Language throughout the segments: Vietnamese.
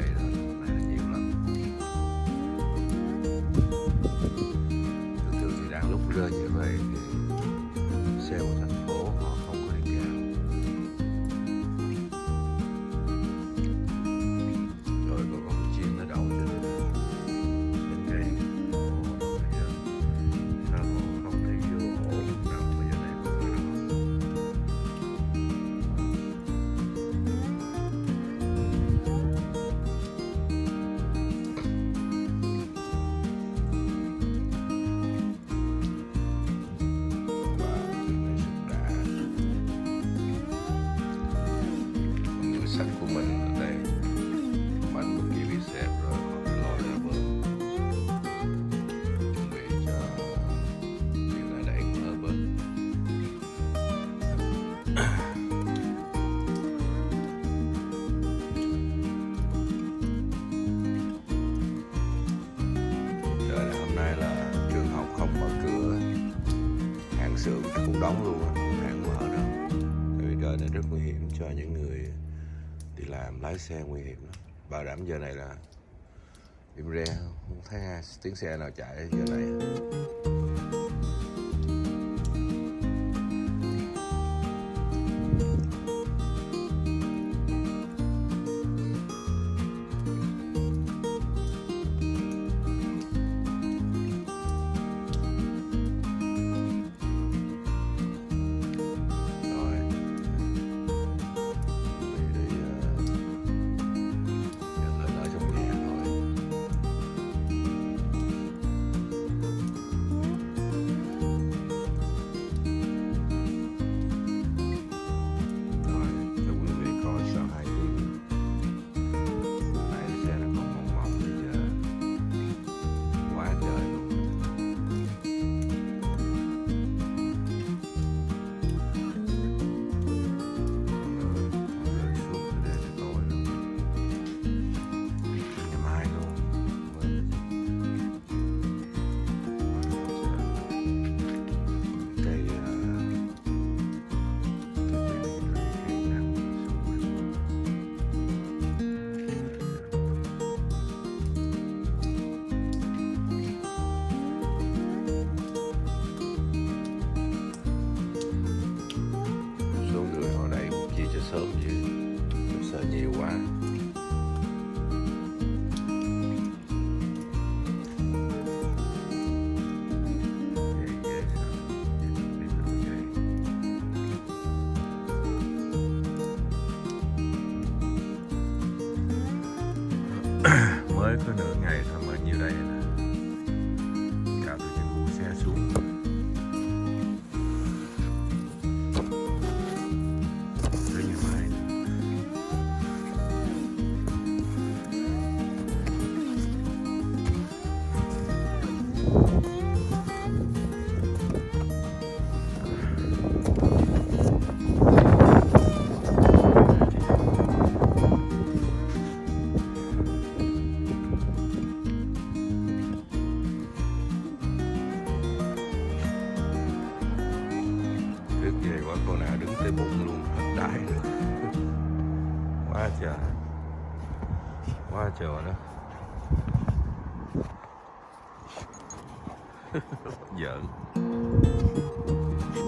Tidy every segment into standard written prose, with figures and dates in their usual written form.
vậy thôi, này là nhiều lắm. Thường thường thì đang lúc rơi như vậy thì xe của thành phố họ không có đi cao, rồi có con chim nó đậu trên cây. Ồ, bây giờ sao họ không thấy vô ổ nào bây giờ này có người đó. Sách của mình ở đây bánh bất kỳ bị xẹp rồi họ phải lo leo bớt, chuẩn bị cho chuyện này đẩy mở bớt. Trời này, hôm nay là trường học không mở cửa, hàng xưởng cũng đóng luôn, không hãng mở đâu. Tại vì trời này rất nguy hiểm cho những người đi làm, lái xe nguy hiểm lắm. Bảo đảm giờ này là im re, không thấy tiếng xe nào chạy giờ này. Sớm chứ, sợ nhiều quá. Mới có nửa ngày thôi mà nhiêu đây nè, cạo từ trên bu xe xuống. Về quá con nào đứng tới bụng luôn, hết đái nữa. Quá trời, quá trời đó. Giỡn,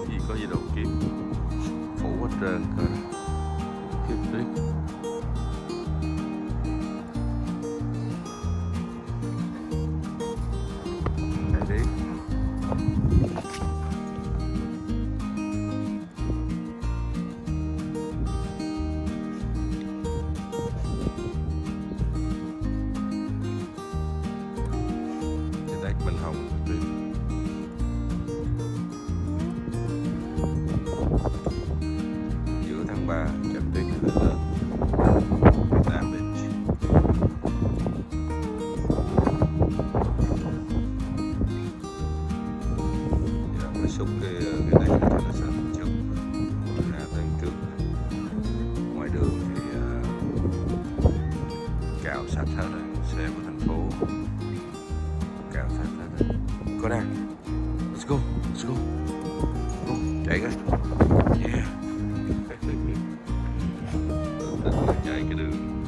chỉ có gì đầu kiếm phủ hết trơn coi kiếp tuyết. Đây đi. Mình hồng tuyệt. Giữa tháng 3 trận tuyết rất lớn. Nam Beach. Giờ mới xúc cái này cho nó sạch chút. Ra tới trước. Ngoài đường thì cạo sạch hết rồi, xe của thành phố cạo sạch hết rồi. Go nào, let's go, let's go, go, chạy cái, yeah, chạy cái đường.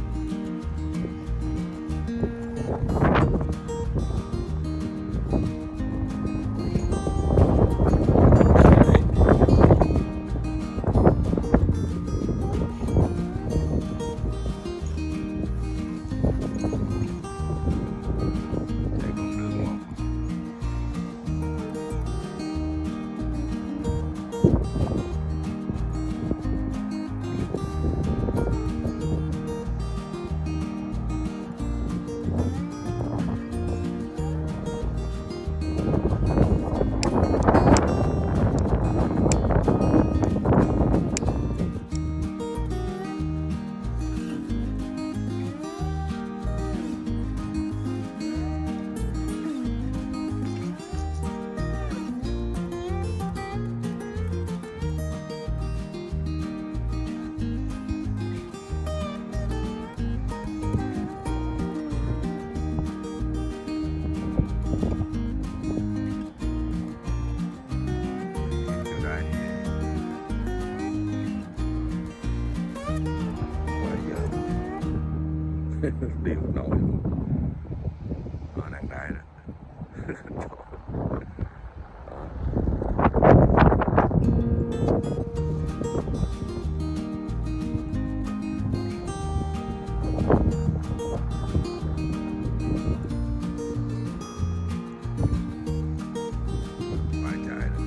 đi một nồi luôn. Nàng đài đó. Phải chạy đó.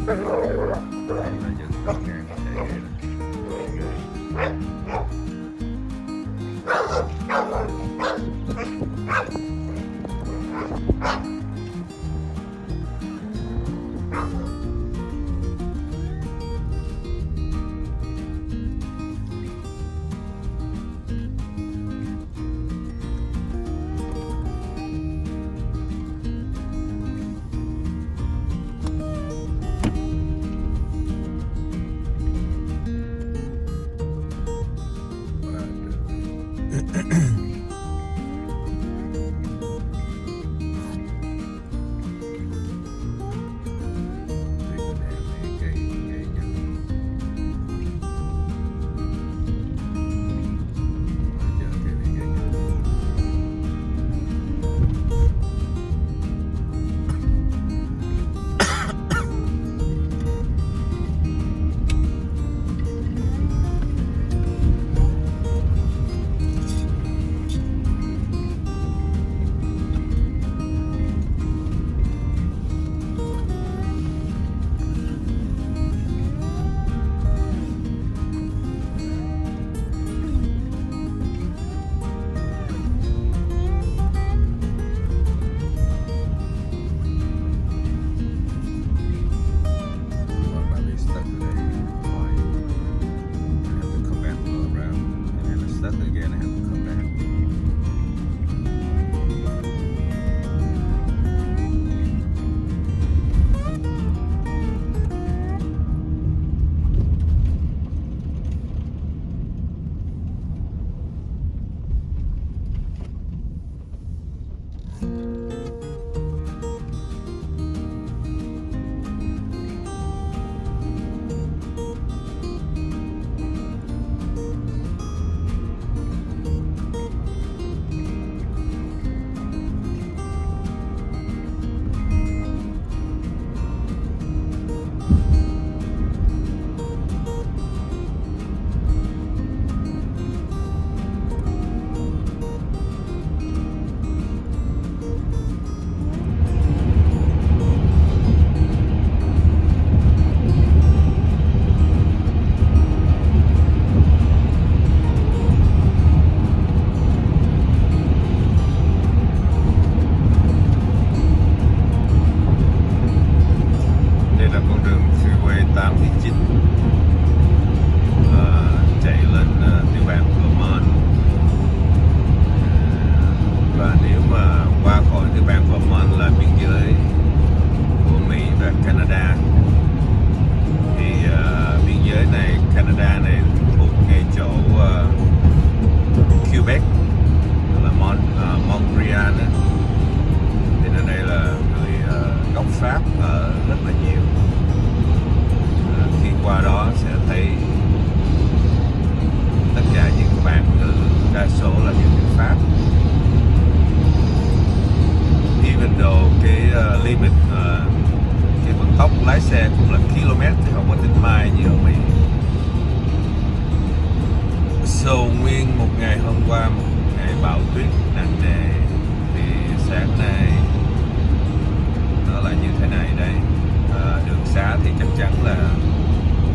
Đây là dân con ngang chạy ghê Thanh Mai như ở Mỹ. Nguyên một ngày hôm qua, một ngày bão tuyết nặng nề, thì sáng nay nó là như thế này đây. Đường xá thì chắc chắn là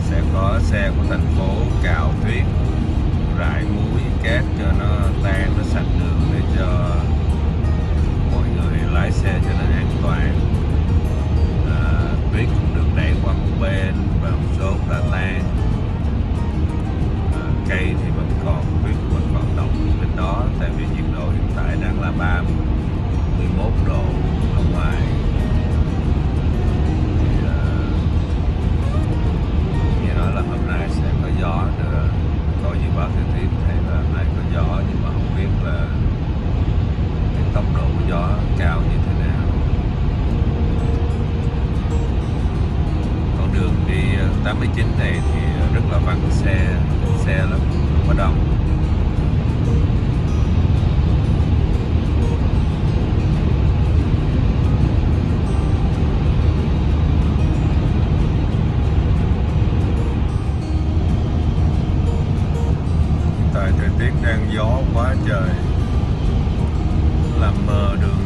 sẽ có xe của thành phố cạo tuyết, rải muối cát cho nó tan, nó sạch đường để cho mọi người lái xe cho nó an toàn. Tuyết cũng được đẩy qua một bên và một số đã tan. Cây thì vẫn còn, tuyết vẫn còn đọng bên đó, tại vì nhiệt độ hiện tại đang là 31 độ ở ngoài. Thì nghe nói là hôm nay sẽ có gió nữa, coi dự báo thời tiết thấy là hôm nay có gió, nhưng mà không biết là cái tốc độ của gió cao như thế nào. Con đường đi 89 này thì rất là vắng xe lắm, không có đông. Hiện tại thời tiết đang gió quá trời, làm mờ đường